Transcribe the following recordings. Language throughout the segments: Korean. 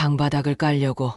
방바닥을 깔려고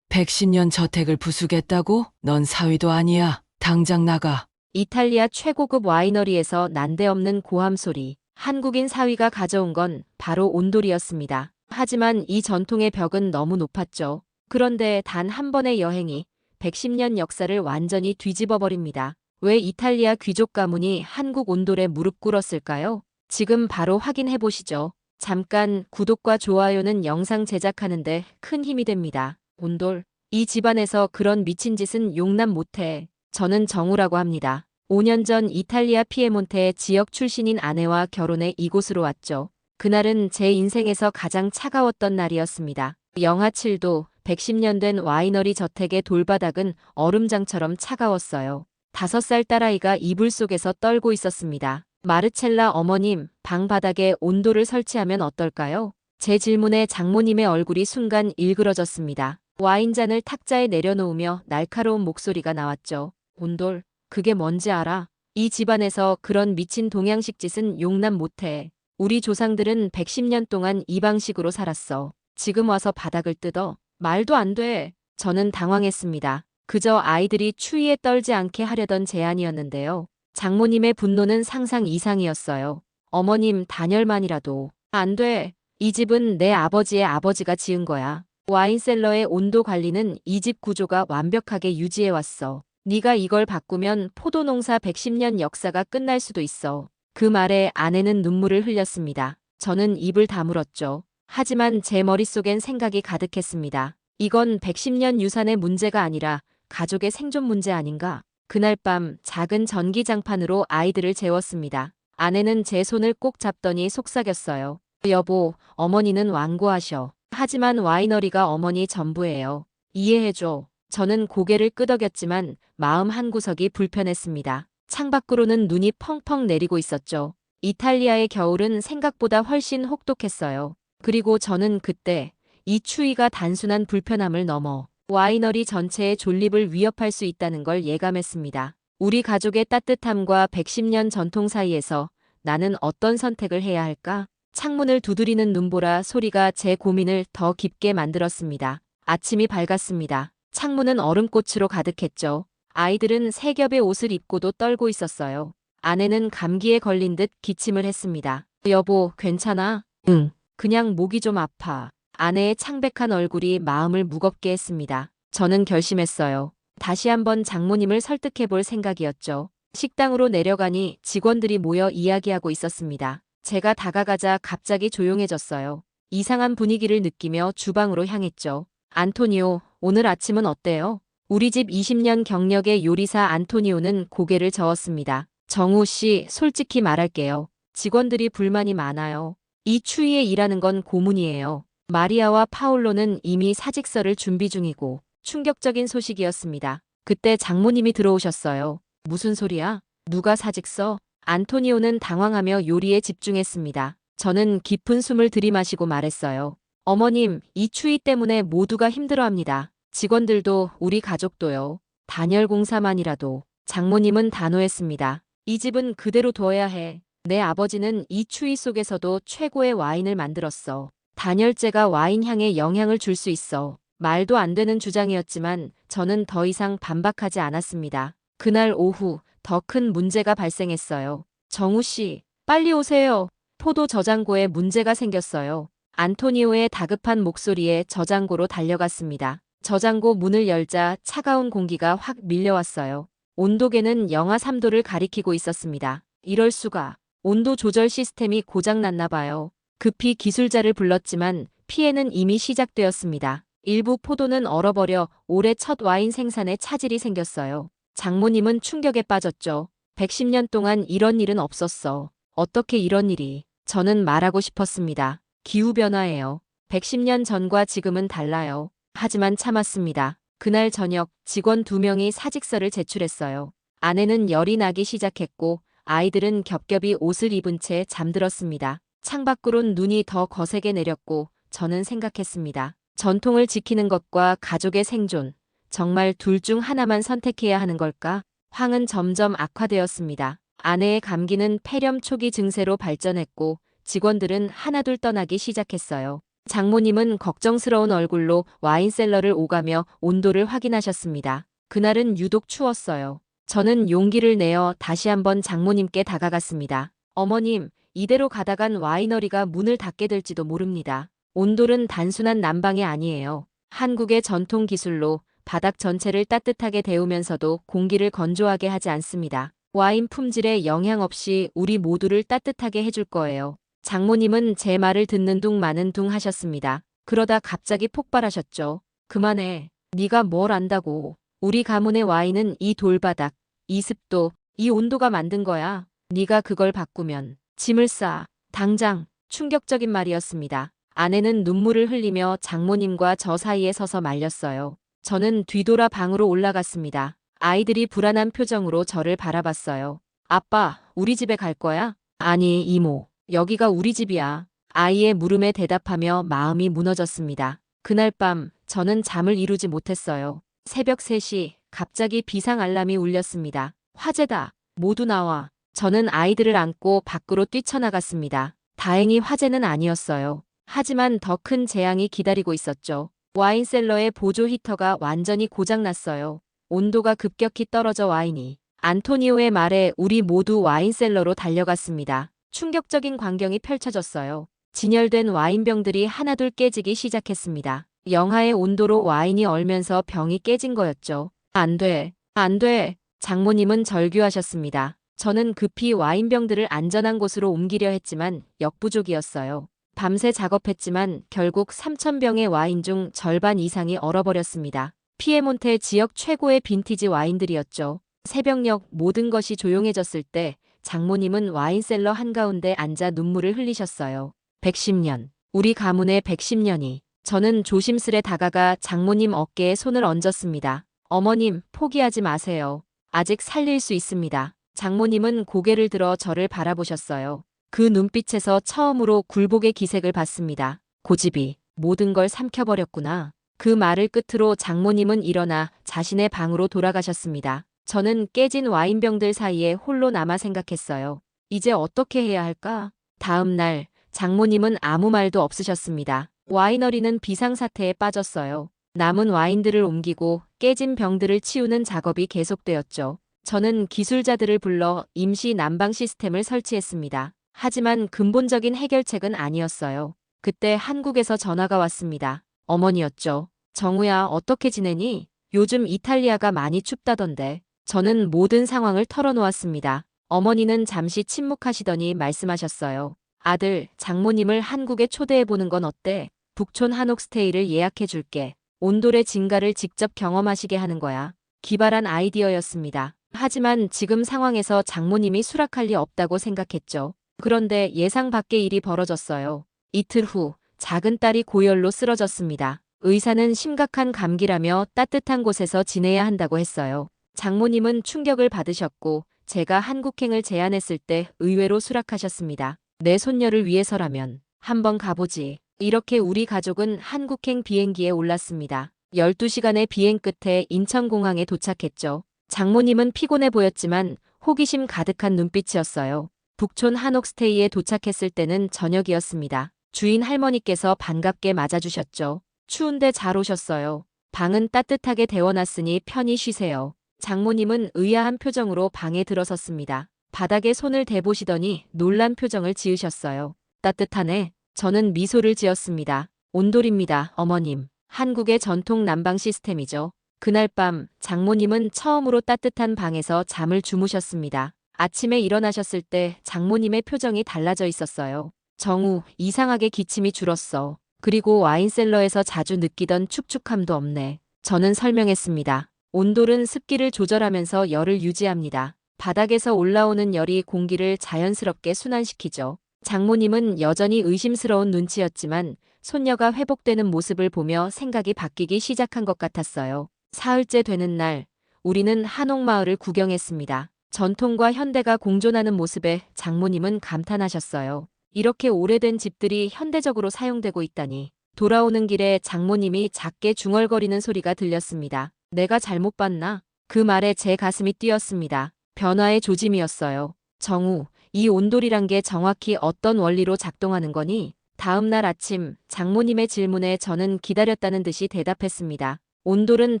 110년 저택을 부수겠다고? 넌 사위도 아니야. 당장 나가. 이탈리아 최고급 와이너리에서 난데없는 고함 소리. 한국인 사위가 가져온 건 바로 온돌이었습니다. 하지만 이 전통의 벽은 너무 높았죠. 그런데 단 한 번의 여행이 110년 역사를 완전히 뒤집어 버립니다. 왜 이탈리아 귀족 가문이 한국 온돌에 무릎 꿇었을까요? 지금 바로 확인해 보시죠. 잠깐 구독과 좋아요는 영상 제작하는데 큰 힘이 됩니다. 온돌. 이 집안에서 그런 미친 짓은 용납 못해. 저는 정우라고 합니다. 5년 전 이탈리아 피에몬테 지역 출신인 아내와 결혼해 이곳으로 왔죠. 그날은 제 인생에서 가장 차가웠던 날이었습니다. 영하 7도, 110년 된 와이너리 저택의 돌바닥은 얼음장처럼 차가웠어요. 5살 딸아이가 이불 속에서 떨고 있었습니다. 마르첼라 어머님, 방 바닥에 온돌을 설치하면 어떨까요? 제 질문에 장모님의 얼굴이 순간 일그러졌습니다. 와인잔을 탁자에 내려놓으며 날카로운 목소리가 나왔죠. 온돌, 그게 뭔지 알아? 이 집안에서 그런 미친 동양식 짓은 용납 못해. 우리 조상들은 110년 동안 이 방식으로 살았어. 지금 와서 바닥을 뜯어? 말도 안 돼. 저는 당황했습니다. 그저 아이들이 추위에 떨지 않게 하려던 제안이었는데요. 장모님의 분노는 상상 이상이었어요. 어머님, 단열만이라도. 안 돼. 이 집은 내 아버지의 아버지가 지은 거야. 와인셀러의 온도 관리는 이 집 구조가 완벽하게 유지해왔어. 네가 이걸 바꾸면 포도농사 110년 역사가 끝날 수도 있어. 그 말에 아내는 눈물을 흘렸습니다. 저는 입을 다물었죠. 하지만 제 머릿속엔 생각이 가득했습니다. 이건 110년 유산의 문제가 아니라 가족의 생존 문제 아닌가? 그날 밤 작은 전기장판으로 아이들을 재웠습니다. 아내는 제 손을 꼭 잡더니 속삭였어요. 여보, 어머니는 완고하셔. 하지만 와이너리가 어머니 전부예요. 이해해줘. 저는 고개를 끄덕였지만 마음 한구석이 불편했습니다. 창밖으로는 눈이 펑펑 내리고 있었죠. 이탈리아의 겨울은 생각보다 훨씬 혹독했어요. 그리고 저는 그때 이 추위가 단순한 불편함을 넘어 와이너리 전체의 존립을 위협할 수 있다는 걸 예감했습니다. 우리 가족의 따뜻함과 110년 전통 사이에서 나는 어떤 선택을 해야 할까? 창문을 두드리는 눈보라 소리가 제 고민을 더 깊게 만들었습니다. 아침이 밝았습니다. 창문은 얼음꽃으로 가득했죠. 아이들은 세 겹의 옷을 입고도 떨고 있었어요. 아내는 감기에 걸린 듯 기침을 했습니다. 여보, 괜찮아? 응. 그냥 목이 좀 아파. 아내의 창백한 얼굴이 마음을 무겁게 했습니다. 저는 결심했어요. 다시 한번 장모님을 설득해 볼 생각이었죠. 식당으로 내려가니 직원들이 모여 이야기하고 있었습니다. 제가 다가가자 갑자기 조용해졌어요. 이상한 분위기를 느끼며 주방으로 향했죠. 안토니오, 오늘 아침은 어때요? 우리 집 20년 경력의 요리사 안토니오는 고개를 저었습니다. 정우 씨, 솔직히 말할게요. 직원들이 불만이 많아요. 이 추위에 일하는 건 고문이에요. 마리아와 파올로는 이미 사직서를 준비 중이고 충격적인 소식이었습니다. 그때 장모님이 들어오셨어요. 무슨 소리야? 누가 사직서? 안토니오는 당황하며 요리에 집중했습니다. 저는 깊은 숨을 들이마시고 말했어요. 어머님, 이 추위 때문에 모두가 힘들어합니다. 직원들도 우리 가족도요. 단열 공사만이라도. 장모님은 단호했습니다. 이 집은 그대로 둬야 해. 내 아버지는 이 추위 속에서도 최고의 와인을 만들었어. 단열재가 와인 향에 영향을 줄 수 있어. 말도 안 되는 주장이었지만 저는 더 이상 반박하지 않았습니다. 그날 오후 더 큰 문제가 발생했어요. 정우 씨, 빨리 오세요. 포도 저장고에 문제가 생겼어요. 안토니오의 다급한 목소리에 저장고로 달려갔습니다. 저장고 문을 열자 차가운 공기가 확 밀려왔어요. 온도계는 영하 3도를 가리키고 있었습니다. 이럴 수가. 온도 조절 시스템이 고장났나 봐요. 급히 기술자를 불렀지만 피해는 이미 시작되었습니다. 일부 포도는 얼어버려 올해 첫 와인 생산에 차질이 생겼어요. 장모님은 충격에 빠졌죠. 110년 동안 이런 일은 없었어. 어떻게 이런 일이? 저는 말하고 싶었습니다. 기후변화예요. 110년 전과 지금은 달라요. 하지만 참았습니다. 그날 저녁 직원 2명이 사직서를 제출했어요. 아내는 열이 나기 시작했고 아이들은 겹겹이 옷을 입은 채 잠들었습니다. 창밖으론 눈이 더 거세게 내렸고 저는 생각했습니다. 전통을 지키는 것과 가족의 생존. 정말 둘 중 하나만 선택해야 하는 걸까? 황은 점점 악화되었습니다. 아내의 감기는 폐렴 초기 증세로 발전했고 직원들은 하나둘 떠나기 시작했어요. 장모님은 걱정스러운 얼굴로 와인셀러를 오가며 온도를 확인하셨습니다. 그날은 유독 추웠어요. 저는 용기를 내어 다시 한번 장모님께 다가갔습니다. 어머님, 이대로 가다간 와이너리가 문을 닫게 될지도 모릅니다. 온돌은 단순한 난방이 아니에요. 한국의 전통 기술로 바닥 전체를 따뜻하게 데우면서도 공기를 건조하게 하지 않습니다. 와인 품질에 영향 없이 우리 모두를 따뜻하게 해줄 거예요. 장모님은 제 말을 듣는 둥 마는 둥 하셨습니다. 그러다 갑자기 폭발하셨죠. 그만해. 네가 뭘 안다고. 우리 가문의 와인은 이 돌바닥, 이 습도, 이 온도가 만든 거야. 네가 그걸 바꾸면 짐을 싸. 당장. 충격적인 말이었습니다. 아내는 눈물을 흘리며 장모님과 저 사이에 서서 말렸어요. 저는 뒤돌아 방으로 올라갔습니다. 아이들이 불안한 표정으로 저를 바라봤어요. 아빠, 우리 집에 갈 거야? 아니, 이모. 여기가 우리 집이야. 아이의 물음에 대답하며 마음이 무너졌습니다. 그날 밤 저는 잠을 이루지 못했어요. 새벽 3시 갑자기 비상 알람이 울렸습니다. 화재다. 모두 나와. 저는 아이들을 안고 밖으로 뛰쳐나갔습니다. 다행히 화재는 아니었어요. 하지만 더 큰 재앙이 기다리고 있었죠. 와인셀러의 보조 히터가 완전히 고장났어요. 온도가 급격히 떨어져 와인이. 안토니오의 말에 우리 모두 와인셀러로 달려갔습니다. 충격적인 광경이 펼쳐졌어요. 진열된 와인병들이 하나둘 깨지기 시작했습니다. 영하의 온도로 와인이 얼면서 병이 깨진 거였죠. 안 돼. 안 돼. 장모님은 절규하셨습니다. 저는 급히 와인병들을 안전한 곳으로 옮기려 했지만 역부족이었어요. 밤새 작업했지만 결국 3,000병의 와인 중 절반 이상이 얼어버렸습니다. 피에몬테 지역 최고의 빈티지 와인들이었죠. 새벽녘 모든 것이 조용해졌을 때 장모님은 와인셀러 한가운데 앉아 눈물을 흘리셨어요. 110년. 우리 가문의 110년이. 저는 조심스레 다가가 장모님 어깨에 손을 얹었습니다. 어머님, 포기하지 마세요. 아직 살릴 수 있습니다. 장모님은 고개를 들어 저를 바라보셨어요. 그 눈빛에서 처음으로 굴복의 기색을 봤습니다. 고집이 모든 걸 삼켜버렸구나. 그 말을 끝으로 장모님은 일어나 자신의 방으로 돌아가셨습니다. 저는 깨진 와인병들 사이에 홀로 남아 생각했어요. 이제 어떻게 해야 할까? 다음 날 장모님은 아무 말도 없으셨습니다. 와이너리는 비상사태에 빠졌어요. 남은 와인들을 옮기고 깨진 병들을 치우는 작업이 계속되었죠. 저는 기술자들을 불러 임시 난방 시스템을 설치했습니다. 하지만 근본적인 해결책은 아니었어요. 그때 한국에서 전화가 왔습니다. 어머니였죠. 정우야, 어떻게 지내니? 요즘 이탈리아가 많이 춥다던데. 저는 모든 상황을 털어놓았습니다. 어머니는 잠시 침묵하시더니 말씀하셨어요. 아들, 장모님을 한국에 초대해보는 건 어때? 북촌 한옥스테이를 예약해줄게. 온돌의 진가를 직접 경험하시게 하는 거야. 기발한 아이디어였습니다. 하지만 지금 상황에서 장모님이 수락할 리 없다고 생각했죠. 그런데 예상 밖의 일이 벌어졌어요. 이틀 후 작은 딸이 고열로 쓰러졌습니다. 의사는 심각한 감기라며 따뜻한 곳에서 지내야 한다고 했어요. 장모님은 충격을 받으셨고 제가 한국행을 제안했을 때 의외로 수락하셨습니다. 내 손녀를 위해서라면 한번 가보지. 이렇게 우리 가족은 한국행 비행기에 올랐습니다. 12시간의 비행 끝에 인천공항에 도착했죠. 장모님은 피곤해 보였지만 호기심 가득한 눈빛이었어요. 북촌 한옥스테이에 도착했을 때는 저녁이었습니다. 주인 할머니께서 반갑게 맞아주셨죠. 추운데 잘 오셨어요. 방은 따뜻하게 데워놨으니 편히 쉬세요. 장모님은 의아한 표정으로 방에 들어섰습니다. 바닥에 손을 대보시더니 놀란 표정을 지으셨어요. 따뜻하네. 저는 미소를 지었습니다. 온돌입니다, 어머님. 한국의 전통 난방 시스템이죠. 그날 밤 장모님은 처음으로 따뜻한 방에서 잠을 주무셨습니다. 아침에 일어나셨을 때 장모님의 표정이 달라져 있었어요. 정우, 이상하게 기침이 줄었어. 그리고 와인셀러에서 자주 느끼던 축축함도 없네. 저는 설명했습니다. 온돌은 습기를 조절하면서 열을 유지합니다. 바닥에서 올라오는 열이 공기를 자연스럽게 순환시키죠. 장모님은 여전히 의심스러운 눈치였지만 손녀가 회복되는 모습을 보며 생각이 바뀌기 시작한 것 같았어요. 사흘째 되는 날, 우리는 한옥마을을 구경했습니다. 전통과 현대가 공존하는 모습에 장모님은 감탄하셨어요. 이렇게 오래된 집들이 현대적으로 사용되고 있다니. 돌아오는 길에 장모님이 작게 중얼거리는 소리가 들렸습니다. 내가 잘못 봤나? 그 말에 제 가슴이 뛰었습니다. 변화의 조짐이었어요. 정우, 이 온돌이란 게 정확히 어떤 원리로 작동하는 거니? 다음 날 아침 장모님의 질문에 저는 기다렸다는 듯이 대답했습니다. 온돌은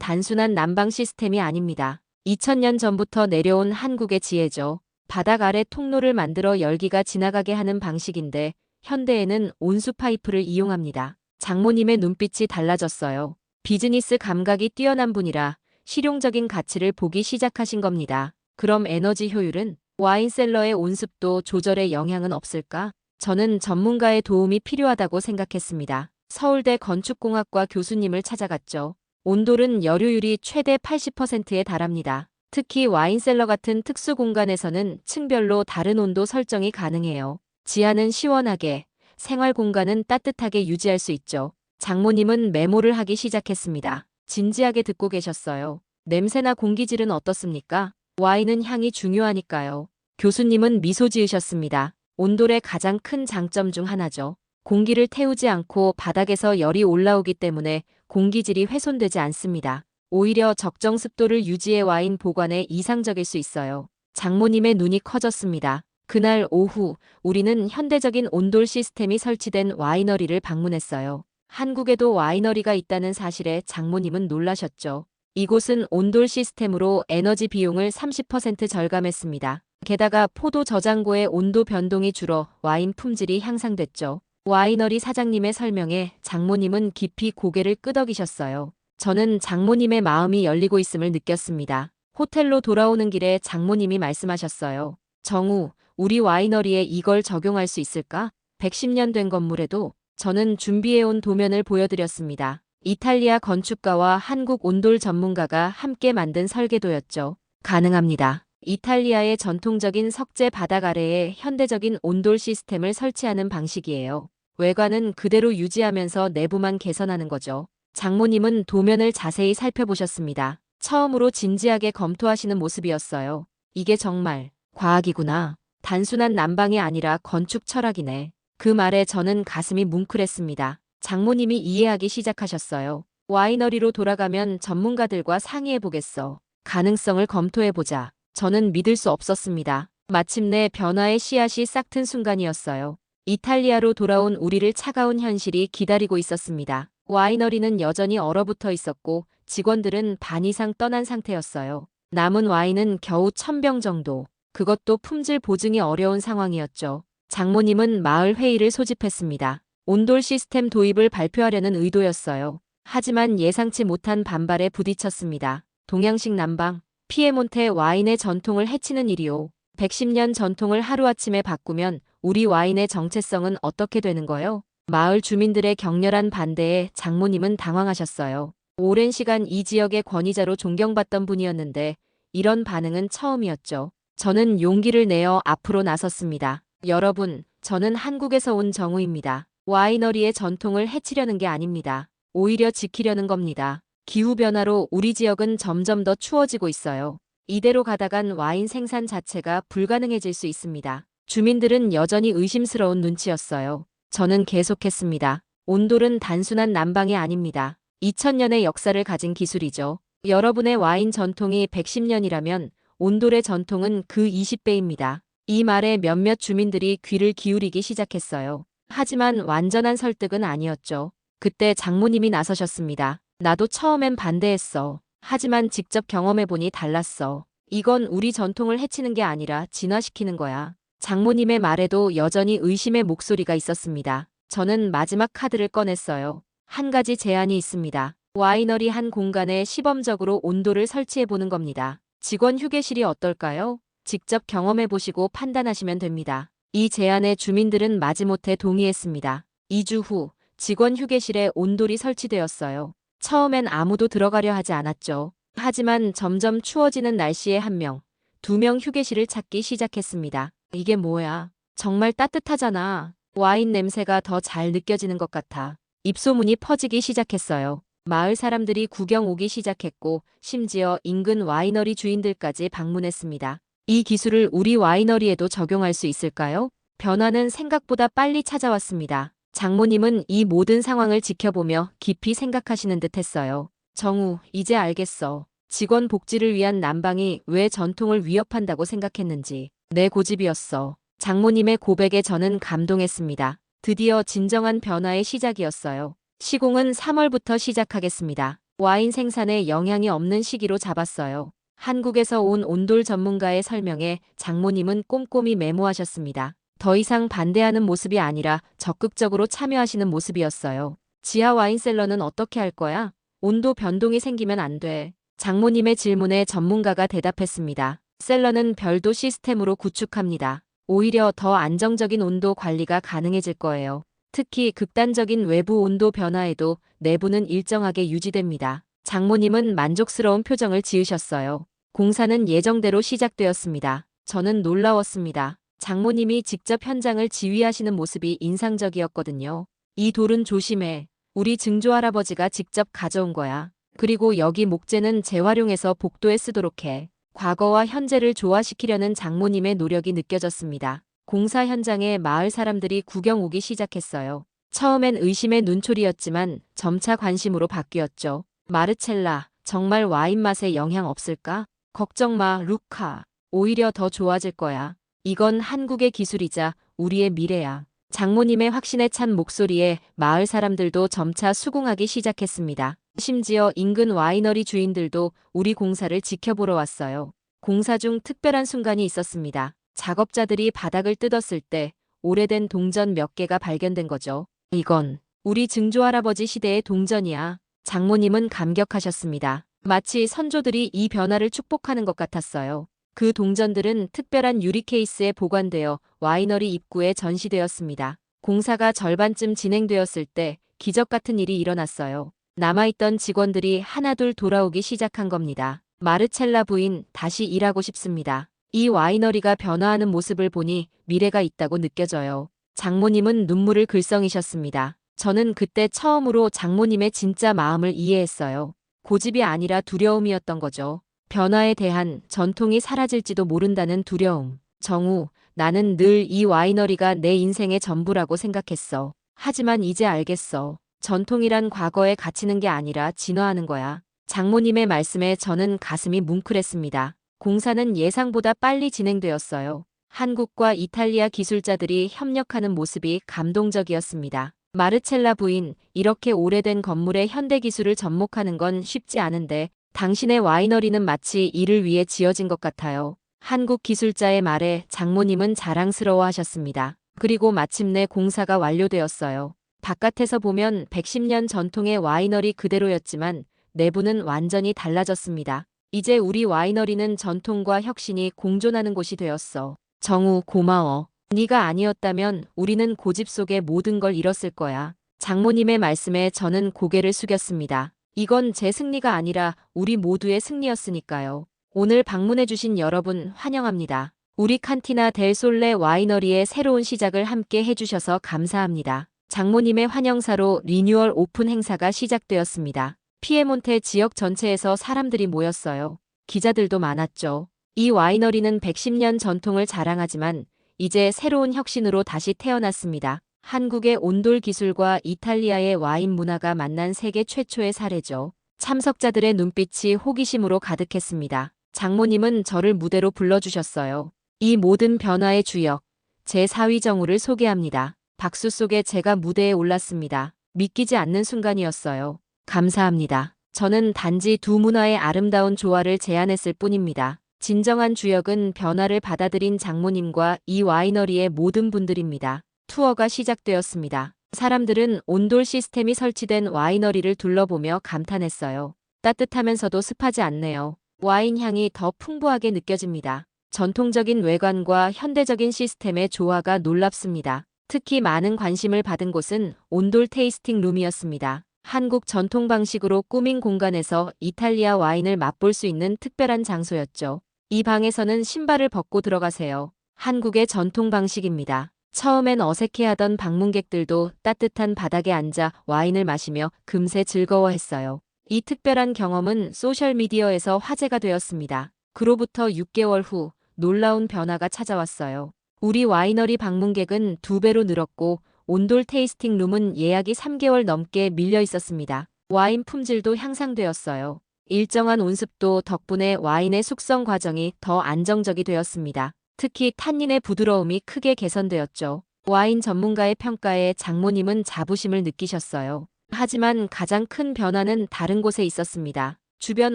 단순한 난방 시스템이 아닙니다. 2000년 전부터 내려온 한국의 지혜죠. 바닥 아래 통로를 만들어 열기가 지나가게 하는 방식인데 현대에는 온수 파이프를 이용합니다. 장모님의 눈빛이 달라졌어요. 비즈니스 감각이 뛰어난 분이라 실용적인 가치를 보기 시작하신 겁니다. 그럼 에너지 효율은? 와인셀러의 온습도 조절에 영향은 없을까? 저는 전문가의 도움이 필요하다고 생각했습니다. 서울대 건축공학과 교수님을 찾아갔죠. 온돌은 열효율이 최대 80%에 달합니다. 특히 와인셀러 같은 특수 공간에서는 층별로 다른 온도 설정이 가능해요. 지하는 시원하게, 생활 공간은 따뜻하게 유지할 수 있죠. 장모님은 메모를 하기 시작했습니다. 진지하게 듣고 계셨어요. 냄새나 공기질은 어떻습니까? 와인은 향이 중요하니까요. 교수님은 미소 지으셨습니다. 온돌의 가장 큰 장점 중 하나죠. 공기를 태우지 않고 바닥에서 열이 올라오기 때문에 공기질이 훼손되지 않습니다. 오히려 적정 습도를 유지해 와인 보관에 이상적일 수 있어요. 장모님의 눈이 커졌습니다. 그날 오후 우리는 현대적인 온돌 시스템이 설치된 와이너리를 방문했어요. 한국에도 와이너리가 있다는 사실에 장모님은 놀라셨죠. 이곳은 온돌 시스템으로 에너지 비용을 30% 절감했습니다. 게다가 포도 저장고의 온도 변동이 줄어 와인 품질이 향상됐죠. 와이너리 사장님의 설명에 장모님은 깊이 고개를 끄덕이셨어요. 저는 장모님의 마음이 열리고 있음을 느꼈습니다. 호텔로 돌아오는 길에 장모님이 말씀하셨어요. 정우, 우리 와이너리에 이걸 적용할 수 있을까? 110년 된 건물에도. 저는 준비해온 도면을 보여드렸습니다. 이탈리아 건축가와 한국 온돌 전문가가 함께 만든 설계도였죠. 가능합니다. 이탈리아의 전통적인 석재 바닥 아래에 현대적인 온돌 시스템을 설치하는 방식이에요. 외관은 그대로 유지하면서 내부만 개선하는 거죠. 장모님은 도면을 자세히 살펴보셨습니다. 처음으로 진지하게 검토하시는 모습이었어요. 이게 정말 과학이구나. 단순한 난방이 아니라 건축 철학이네. 그 말에 저는 가슴이 뭉클했습니다. 장모님이 이해하기 시작하셨어요. 와이너리로 돌아가면 전문가들과 상의해보겠어. 가능성을 검토해보자. 저는 믿을 수 없었습니다. 마침내 변화의 씨앗이 싹튼 순간이었어요. 이탈리아로 돌아온 우리를 차가운 현실이 기다리고 있었습니다. 와이너리는 여전히 얼어붙어 있었고 직원들은 반 이상 떠난 상태였어요. 남은 와인은 겨우 1000병 정도. 그것도 품질 보증이 어려운 상황이었죠. 장모님은 마을 회의를 소집했습니다. 온돌 시스템 도입을 발표하려는 의도였어요. 하지만 예상치 못한 반발에 부딪혔습니다. 동양식 난방, 피에몬테 와인의 전통을 해치는 일이오. 110년 전통을 하루아침에 바꾸면 우리 와인의 정체성은 어떻게 되는 거요? 마을 주민들의 격렬한 반대에 장모님은 당황하셨어요. 오랜 시간 이 지역의 권위자로 존경받던 분이었는데 이런 반응은 처음이었죠. 저는 용기를 내어 앞으로 나섰습니다. 여러분, 저는 한국에서 온 정우입니다. 와이너리의 전통을 해치려는 게 아닙니다. 오히려 지키려는 겁니다. 기후변화로 우리 지역은 점점 더 추워지고 있어요. 이대로 가다간 와인 생산 자체가 불가능해질 수 있습니다. 주민들은 여전히 의심스러운 눈치였어요. 저는 계속했습니다. 온돌은 단순한 난방이 아닙니다. 2000년의 역사를 가진 기술이죠. 여러분의 와인 전통이 110년이라면 온돌의 전통은 그 20배입니다. 이 말에 몇몇 주민들이 귀를 기울이기 시작했어요. 하지만 완전한 설득은 아니었죠. 그때 장모님이 나서셨습니다. 나도 처음엔 반대했어. 하지만 직접 경험해보니 달랐어. 이건 우리 전통을 해치는 게 아니라 진화시키는 거야. 장모님의 말에도 여전히 의심의 목소리가 있었습니다. 저는 마지막 카드를 꺼냈어요. 한 가지 제안이 있습니다. 와이너리 한 공간에 시범적으로 온도를 설치해보는 겁니다. 직원 휴게실이 어떨까요? 직접 경험해보시고 판단하시면 됩니다. 이 제안에 주민들은 마지못해 동의했습니다. 2주 후 직원 휴게실에 온돌이 설치되었어요. 처음엔 아무도 들어가려 하지 않았죠. 하지만 점점 추워지는 날씨에 1명, 2명 휴게실을 찾기 시작했습니다. 이게 뭐야? 정말 따뜻하잖아. 와인 냄새가 더 잘 느껴지는 것 같아. 입소문이 퍼지기 시작했어요. 마을 사람들이 구경 오기 시작했고 심지어 인근 와이너리 주인들까지 방문했습니다. 이 기술을 우리 와이너리에도 적용할 수 있을까요? 변화는 생각보다 빨리 찾아왔습니다. 장모님은 이 모든 상황을 지켜보며 깊이 생각하시는 듯 했어요. 정우, 이제 알겠어. 직원 복지를 위한 난방이 왜 전통을 위협한다고 생각했는지. 내 고집이었어. 장모님의 고백에 저는 감동했습니다. 드디어 진정한 변화의 시작이었어요. 시공은 3월부터 시작하겠습니다. 와인 생산에 영향이 없는 시기로 잡았어요. 한국에서 온 온돌 전문가의 설명에 장모님은 꼼꼼히 메모하셨습니다. 더 이상 반대하는 모습이 아니라 적극적으로 참여하시는 모습이었어요. 지하 와인셀러는 어떻게 할 거야? 온도 변동이 생기면 안 돼. 장모님의 질문에 전문가가 대답했습니다. 셀러는 별도 시스템으로 구축합니다. 오히려 더 안정적인 온도 관리가 가능해질 거예요. 특히 극단적인 외부 온도 변화에도 내부는 일정하게 유지됩니다. 장모님은 만족스러운 표정을 지으셨어요. 공사는 예정대로 시작되었습니다. 저는 놀라웠습니다. 장모님이 직접 현장을 지휘하시는 모습이 인상적이었거든요. 이 돌은 조심해. 우리 증조할아버지가 직접 가져온 거야. 그리고 여기 목재는 재활용해서 복도에 쓰도록 해. 과거와 현재를 조화시키려는 장모님의 노력이 느껴졌습니다. 공사 현장에 마을 사람들이 구경 오기 시작했어요. 처음엔 의심의 눈초리였지만 점차 관심으로 바뀌었죠. 마르첼라, 정말 와인 맛에 영향 없을까? 걱정 마, 루카. 오히려 더 좋아질 거야. 이건 한국의 기술이자 우리의 미래야. 장모님의 확신에 찬 목소리에 마을 사람들도 점차 수긍하기 시작했습니다. 심지어 인근 와이너리 주인들도 우리 공사를 지켜보러 왔어요. 공사 중 특별한 순간이 있었습니다. 작업자들이 바닥을 뜯었을 때 오래된 동전 몇 개가 발견된 거죠. 이건 우리 증조할아버지 시대의 동전이야. 장모님은 감격하셨습니다. 마치 선조들이 이 변화를 축복하는 것 같았어요. 그 동전들은 특별한 유리 케이스에 보관되어 와이너리 입구에 전시되었습니다. 공사가 절반쯤 진행되었을 때 기적 같은 일이 일어났어요. 남아있던 직원들이 하나둘 돌아오기 시작한 겁니다. 마르첼라 부인, 다시 일하고 싶습니다. 이 와이너리가 변화하는 모습을 보니 미래가 있다고 느껴져요. 장모님은 눈물을 글썽이셨습니다. 저는 그때 처음으로 장모님의 진짜 마음을 이해했어요. 고집이 아니라 두려움이었던 거죠. 변화에 대한 전통이 사라질지도 모른다는 두려움. 정우, 나는 늘 이 와이너리가 내 인생의 전부라고 생각했어. 하지만 이제 알겠어. 전통이란 과거에 갇히는 게 아니라 진화하는 거야. 장모님의 말씀에 저는 가슴이 뭉클했습니다. 공사는 예상보다 빨리 진행되었어요. 한국과 이탈리아 기술자들이 협력하는 모습이 감동적이었습니다. 마르첼라 부인, 이렇게 오래된 건물에 현대 기술을 접목하는 건 쉽지 않은데 당신의 와이너리는 마치 이를 위해 지어진 것 같아요. 한국 기술자의 말에 장모님은 자랑스러워하셨습니다. 그리고 마침내 공사가 완료되었어요. 바깥에서 보면 110년 전통의 와이너리 그대로였지만 내부는 완전히 달라졌습니다. 이제 우리 와이너리는 전통과 혁신이 공존하는 곳이 되었어. 정우, 고마워. 네가 아니었다면 우리는 고집 속에 모든 걸 잃었을 거야. 장모님의 말씀에 저는 고개를 숙였습니다. 이건 제 승리가 아니라 우리 모두의 승리였으니까요. 오늘 방문해주신 여러분 환영합니다. 우리 칸티나 델 솔레 와이너리의 새로운 시작을 함께 해주셔서 감사합니다. 장모님의 환영사로 리뉴얼 오픈 행사가 시작되었습니다. 피에몬테 지역 전체에서 사람들이 모였어요. 기자들도 많았죠. 이 와이너리는 110년 전통을 자랑하지만 이제 새로운 혁신으로 다시 태어났습니다. 한국의 온돌 기술과 이탈리아의 와인 문화가 만난 세계 최초의 사례죠. 참석자들의 눈빛이 호기심으로 가득했습니다. 장모님은 저를 무대로 불러주셨어요. 이 모든 변화의 주역, 제 사위 정우를 소개합니다. 박수 속에 제가 무대에 올랐습니다. 믿기지 않는 순간이었어요. 감사합니다. 저는 단지 두 문화의 아름다운 조화를 제안했을 뿐입니다. 진정한 주역은 변화를 받아들인 장모님과 이 와이너리의 모든 분들입니다. 투어가 시작되었습니다. 사람들은 온돌 시스템이 설치된 와이너리를 둘러보며 감탄했어요. 따뜻하면서도 습하지 않네요. 와인 향이 더 풍부하게 느껴집니다. 전통적인 외관과 현대적인 시스템의 조화가 놀랍습니다. 특히 많은 관심을 받은 곳은 온돌 테이스팅 룸이었습니다. 한국 전통 방식으로 꾸민 공간에서 이탈리아 와인을 맛볼 수 있는 특별한 장소였죠. 이 방에서는 신발을 벗고 들어가세요. 한국의 전통 방식입니다. 처음엔 어색해하던 방문객들도 따뜻한 바닥에 앉아 와인을 마시며 금세 즐거워했어요. 이 특별한 경험은 소셜미디어에서 화제가 되었습니다. 그로부터 6개월 후 놀라운 변화가 찾아왔어요. 우리 와이너리 방문객은 2배로 늘었고 온돌 테이스팅 룸은 예약이 3개월 넘게 밀려 있었습니다. 와인 품질도 향상되었어요. 일정한 온습도 덕분에 와인의 숙성 과정이 더 안정적이 되었습니다. 특히 탄닌의 부드러움이 크게 개선되었죠. 와인 전문가의 평가에 장모님은 자부심을 느끼셨어요. 하지만 가장 큰 변화는 다른 곳에 있었습니다. 주변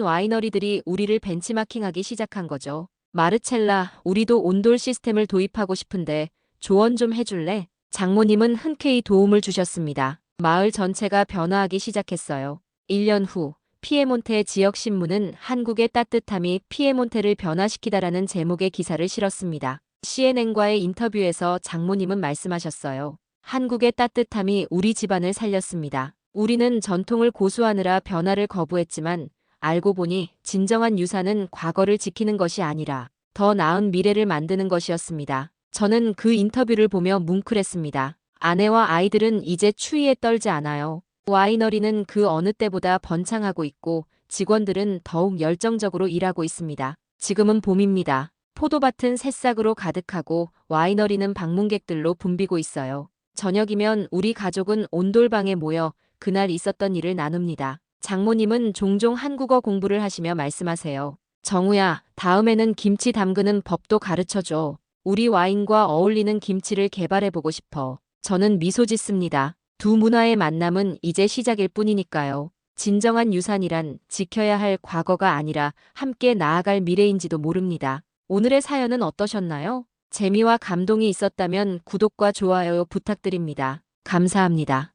와이너리들이 우리를 벤치마킹하기 시작한 거죠. 마르첼라, 우리도 온돌 시스템을 도입하고 싶은데 조언 좀 해줄래? 장모님은 흔쾌히 도움을 주셨습니다. 마을 전체가 변화하기 시작했어요. 1년 후 피에몬테 지역 신문은 한국의 따뜻함이 피에몬테를 변화시키다라는 제목의 기사를 실었습니다. CNN과의 인터뷰에서 장모님은 말씀하셨어요. 한국의 따뜻함이 우리 집안을 살렸습니다. 우리는 전통을 고수하느라 변화를 거부했지만 알고 보니 진정한 유산은 과거를 지키는 것이 아니라 더 나은 미래를 만드는 것이었습니다. 저는 그 인터뷰를 보며 뭉클했습니다. 아내와 아이들은 이제 추위에 떨지 않아요. 와이너리는 그 어느 때보다 번창하고 있고 직원들은 더욱 열정적으로 일하고 있습니다. 지금은 봄입니다. 포도밭은 새싹으로 가득하고 와이너리는 방문객들로 붐비고 있어요. 저녁이면 우리 가족은 온돌방에 모여 그날 있었던 일을 나눕니다. 장모님은 종종 한국어 공부를 하시며 말씀하세요. 정우야, 다음에는 김치 담그는 법도 가르쳐줘. 우리 와인과 어울리는 김치를 개발해보고 싶어. 저는 미소 짓습니다. 두 문화의 만남은 이제 시작일 뿐이니까요. 진정한 유산이란 지켜야 할 과거가 아니라 함께 나아갈 미래인지도 모릅니다. 오늘의 사연은 어떠셨나요? 재미와 감동이 있었다면 구독과 좋아요 부탁드립니다. 감사합니다.